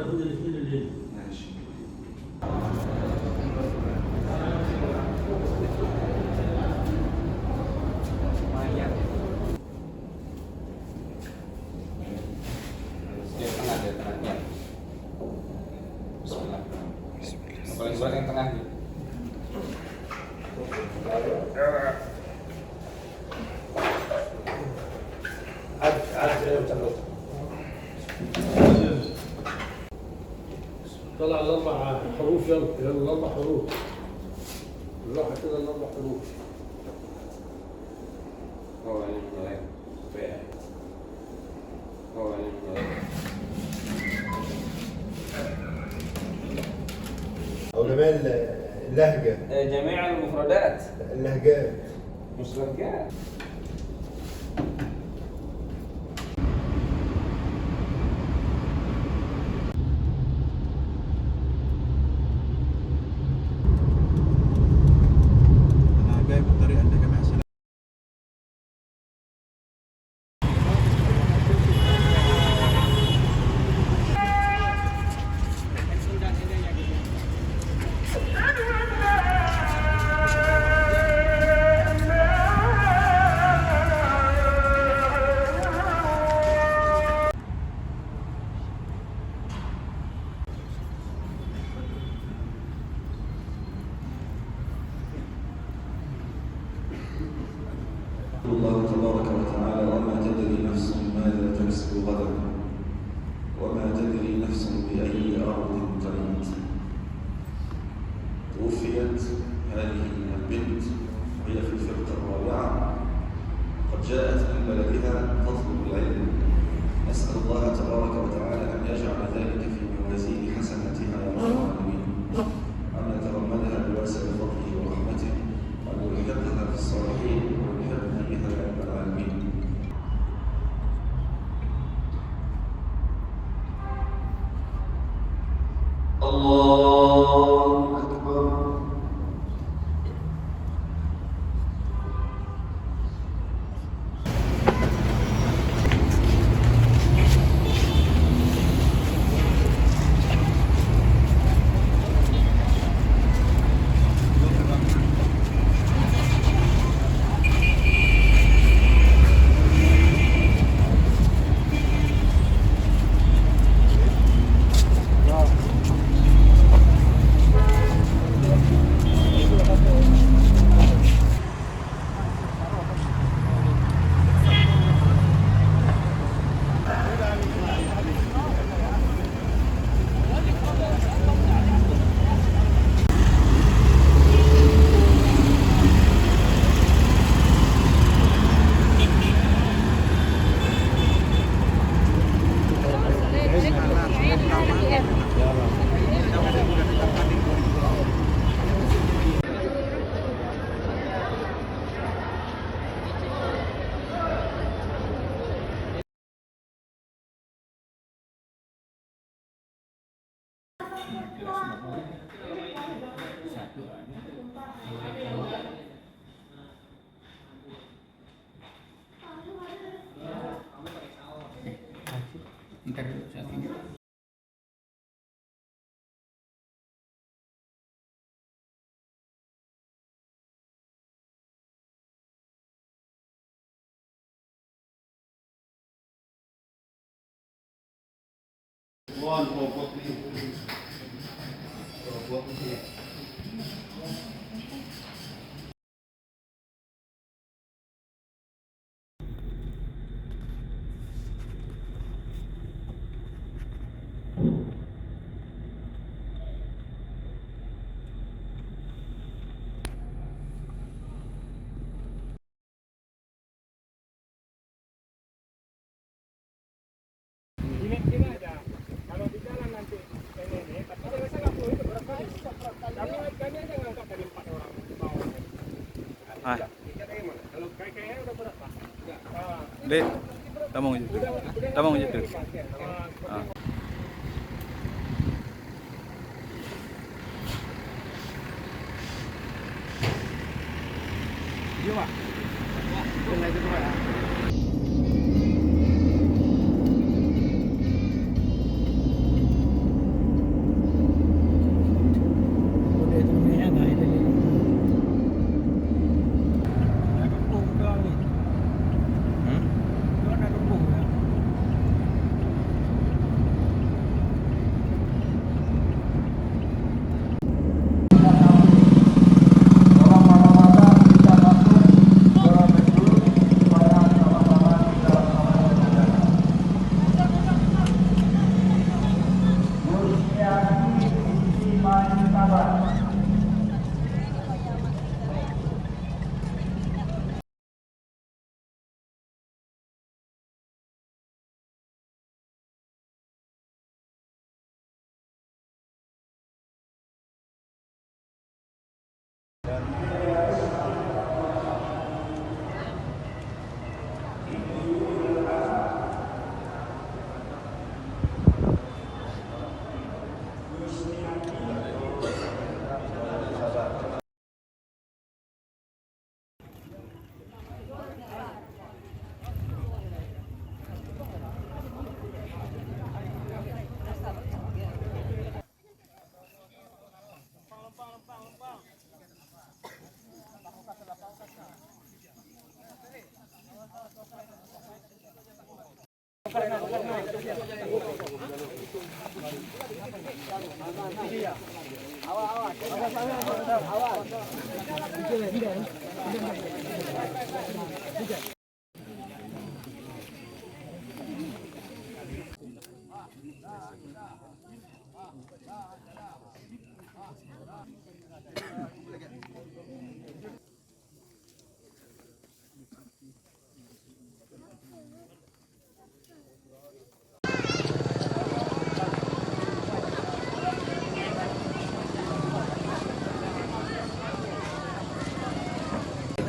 ناخذ الاثنين الليل. ماشي. Paling berat yang tengah nih. طلع الاربع حروف. يلا يلا الاربع حروف بالراحه كده. الاربع حروف هو علم الغيب. هو علم الغيب. علماء اللهجة. جميع المفردات. اللهجات. مش لهجات. أنا جاي بالطريقة اللي جميع سلام. الله تبارك وتعالى: وما تدري نفس ماذا تكسب غدا وما تدري نفس بأي أرض تموت. توفيت هذه البنت وهي في الفرقة الرابعة، قد جاءت من بلدها تطلب العلم. نسأل الله تبارك وتعالى أن يجعل ذلك في موازين حسناتها يا رب العالمين، وأن يتغمدها بواسع فضله ورحمته، وأن يلحقها في الصالحين ويلحقنا بها يا رب العالمين. الله أكبر. Ntar dulu selfie-nya. Gini aja, kalau di jalan nanti ini, tapi jangan salah perlu itu berapa kali? Kami aja ngangkat dari 4 orang di bawah. Kalau kayaknya udah berapa? Dek, tamang gitu. Tamang gitu. Iya, Pak. Dengar itu, Pak. Ya.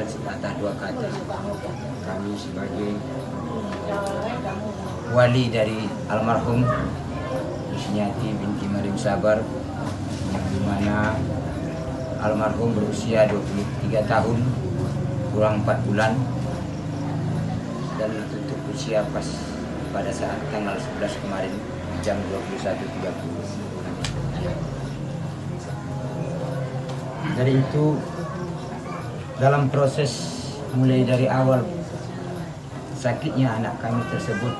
Sepatah dua kata. Kami sebagai wali dari almarhum Yusniati binti Maryam Sabar, yang dimana almarhum berusia 23 tahun kurang 4 bulan, dan tutup usia pas pada saat tanggal 11 kemarin jam 21.30. Dari itu, dalam proses mulai dari awal sakitnya anak kami tersebut,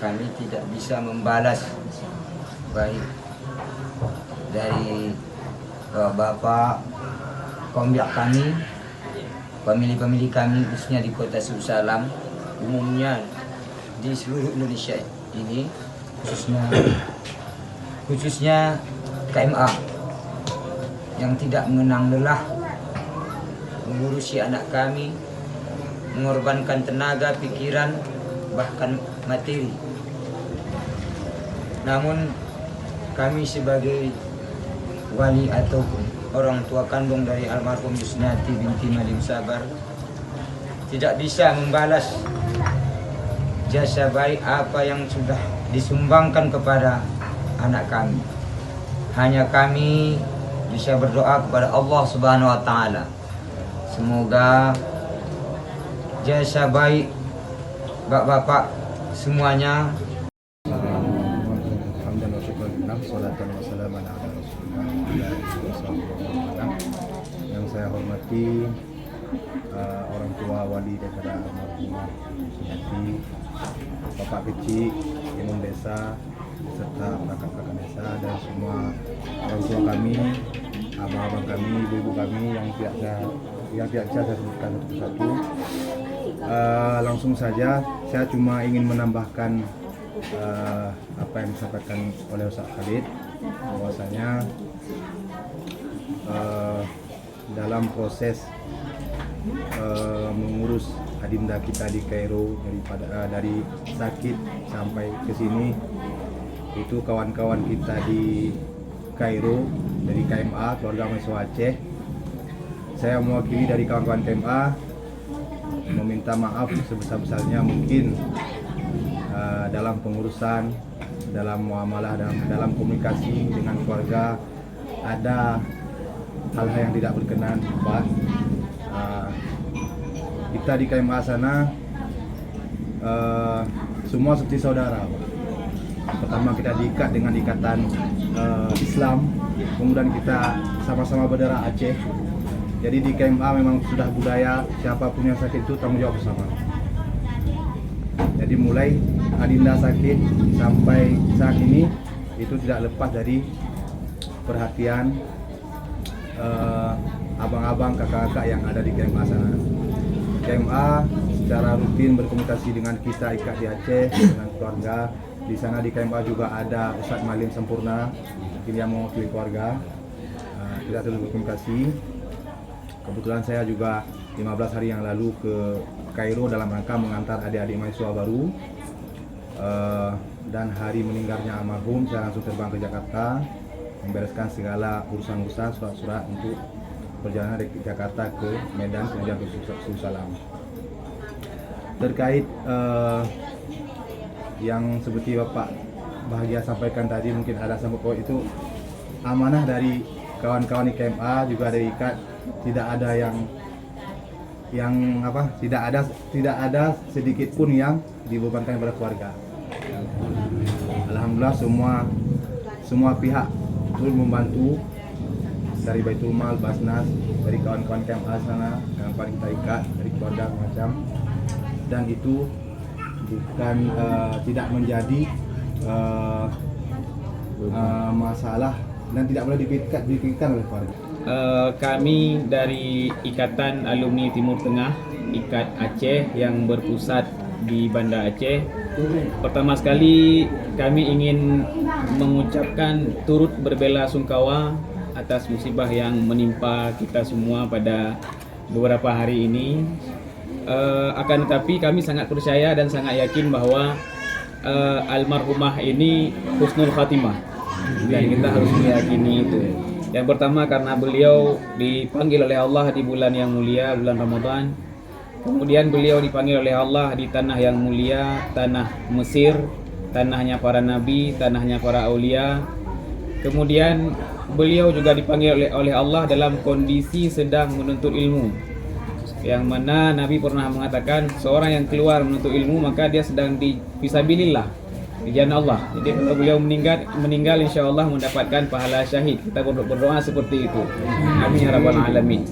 kami tidak bisa membalas baik dari bapak kaum kami, pemilih-pemilih kami khususnya di kota Susalam, umumnya di seluruh Indonesia ini, khususnya KMA yang tidak mengenang lelah mengurusi anak kami, mengorbankan tenaga, pikiran, bahkan materi. Namun kami sebagai wali atau orang tua kandung dari almarhum Yusniati binti Maryam Sabar tidak bisa membalas jasa baik apa yang sudah disumbangkan kepada anak kami. Hanya kami bisa berdoa kepada Allah Subhanahu wa taala, semoga jasa baik bapak-bapak semuanya. Alhamdulillah wa syukurillah, salatan wa salaman ala Rasulullah. Yang saya hormati orang tua wali daripada almarhum Yusniati, bapak kecil, imam desa, serta kakak-kakak desa dan semua orang tua kami, abang-abang kami, ibu-ibu kami yang tidak bisa saya sebutkan satu-satu. Langsung saja saya cuma ingin menambahkan apa yang disampaikan oleh Ustaz Khalid, bahwasanya dalam proses mengurus adinda kita di Kairo dari sakit sampai ke sini, itu kawan-kawan kita di Kairo dari KMA keluarga mahasiswa Aceh, saya mewakili dari kawan-kawan KMA meminta maaf sebesar-besarnya mungkin dalam pengurusan, dalam muamalah, dalam komunikasi dengan keluarga ada hal-hal yang tidak berkenan, Pak. Kita di KMA sana semua seperti saudara, Pak. Pertama kita diikat dengan ikatan Islam, kemudian kita sama-sama berdarah Aceh. Jadi di KMA memang sudah budaya siapapun yang sakit itu tanggung jawab bersama. Jadi mulai adinda sakit sampai saat ini itu tidak lepas dari perhatian abang-abang, kakak-kakak yang ada di KMA sana. KMA secara rutin berkomunikasi dengan kita ikat di Aceh dengan keluarga. Di sana di KMA juga ada Ustadz Malim Sempurna, mungkin yang mewakili keluarga. Kita terus berkomunikasi. Kebetulan saya juga 15 hari yang lalu ke Kairo dalam rangka mengantar adik-adik mahasiswa baru. Dan hari meninggalnya almarhum saya langsung terbang ke Jakarta, membereskan segala urusan-urusan surat-surat untuk perjalanan dari Jakarta ke Medan kemudian ke Susalam. Terkait yang seperti Bapak Bahagia sampaikan tadi, mungkin ada sambut itu amanah dari kawan-kawan di KMA juga dari IKAT, tidak ada tidak ada sedikit pun yang dibebankan kepada keluarga. Alhamdulillah semua pihak turut membantu, dari Baitul Mal, Basnas, dari kawan-kawan KMA sana, kawan-kawan kita IKAT, dari keluarga macam, dan itu bukan tidak menjadi masalah dan tidak boleh dipikirkan oleh keluarga? Kami dari Ikatan Alumni Timur Tengah, IKAT Aceh yang berpusat di Banda Aceh. Pertama sekali kami ingin mengucapkan turut berbela-sungkawa atas musibah yang menimpa kita semua pada beberapa hari ini. Akan tetapi kami sangat percaya dan sangat yakin bahwa almarhumah ini husnul khatimah, dan kita harus meyakini itu. Yang pertama karena beliau dipanggil oleh Allah di bulan yang mulia, bulan Ramadan. Kemudian beliau dipanggil oleh Allah di tanah yang mulia, tanah Mesir, tanahnya para nabi, tanahnya para aulia. Kemudian beliau juga dipanggil oleh Allah dalam kondisi sedang menuntut ilmu, yang mana Nabi pernah mengatakan seorang yang keluar menuntut ilmu maka dia sedang di fisabilillah, di jalan Allah. Jadi kalau beliau meninggal insya Allah mendapatkan pahala syahid. Kita berdoa seperti itu. Amin ya rabbal alamin.